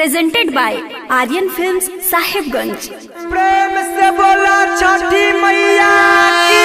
Presented by Aryan films Sahibganj. प्रेम से बोला छठी मैया की।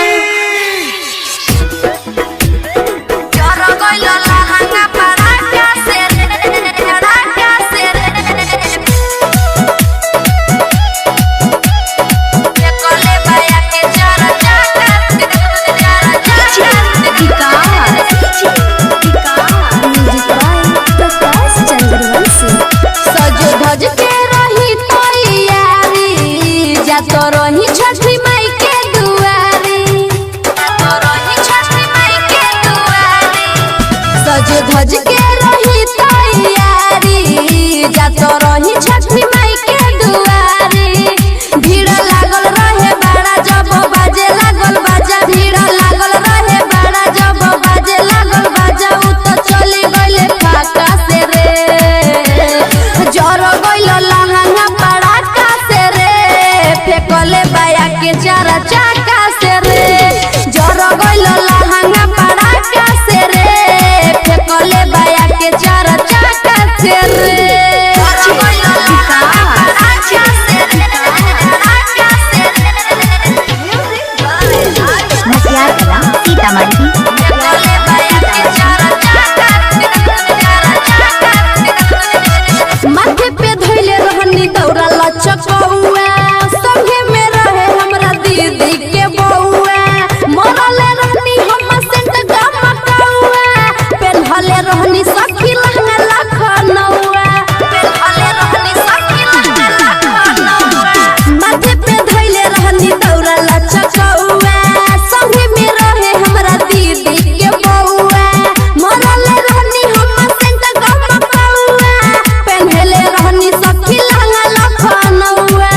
रही छठी माई के दुआरी, सज धज के रही तैयारी, जात रही छठी माई के दुआरी। भीड़ लागल रहे बड़ा जब बाजे लागल बाजा, भीड़ लागल रहे बड़ा जब बाजे लागल बाजा। उ तो चली गइले फाका से रे, जर गइल लहंगा पड़ाका से रे, फेकले बाया के चारा चाका से रे, जर गइल लहंगा पड़ाका से रे, फेकले बाया के चारा चाका से रे। माथे पे धइले रहनी दौड़ा लचकौआ, संगे में रहे हमरा दीदी के बौआ। मरले रहनी हम सेंट गमकौआ, पेन्हले रहनी सखी लहंगा लखनऊआ, पेन्हले रहनी सखी लहंगा लखनऊआ। माथे पे धइले रहनी दौड़ा लचकौआ, संगे में रहे हमरा दीदी के बौआ। मरले रहनी हम सेंट गमकौआ, पेन्हले रहनी सखी लहंगा लखनऊआ।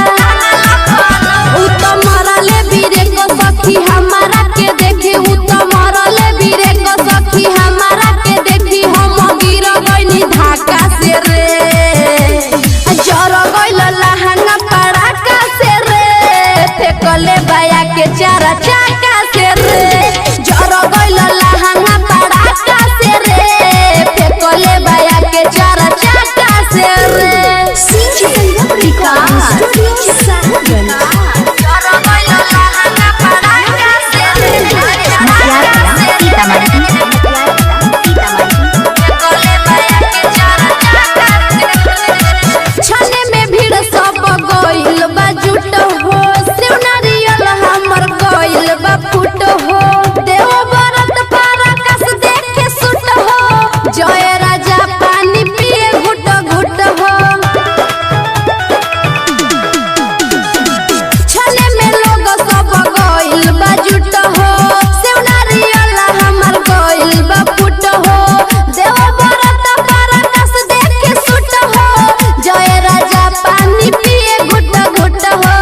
उ तो मरले बीरे को सखी हमारा के देखी, उ तो मरले बीरे को सखी हमारा के देखी। हम गिर गइनी धाका से रे, जर गइल लहंगा पड़ाका से रे, फेकले बाया के चारा चाका से रे, जर गइल लहंगा पड़ाका से रे, फेकले बाया के चारा चाका से रे। छने में भीड़ सब गइल बा जुट हो, सेव नारियल हमर गइल बा फुट हो। देव बरत पराकस देखे सुट हो, जय राजा पानी पिए घुट घुट हो। छने में लोग सब गइल बा जुट हो, सेव नारियल हमर गइल बा फुट हो। देव बरत पराकस देखे सुट हो, जय राजा पानी पिए घुट घुट हो।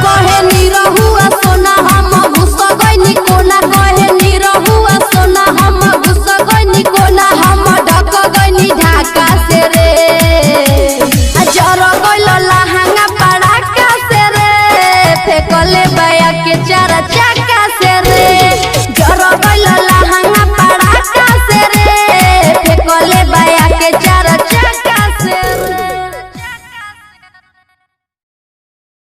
कहे निरहुआ सोना हम घुस गइनी कोना, कहे निरहुआ सोना हम घुस गइनी कोना। हम ढक गइनी ढाका से रे, जर गइल लहंगा पड़ाका से रे, फेकले बाया के चारा चाका से रे, जर गइल लहंगा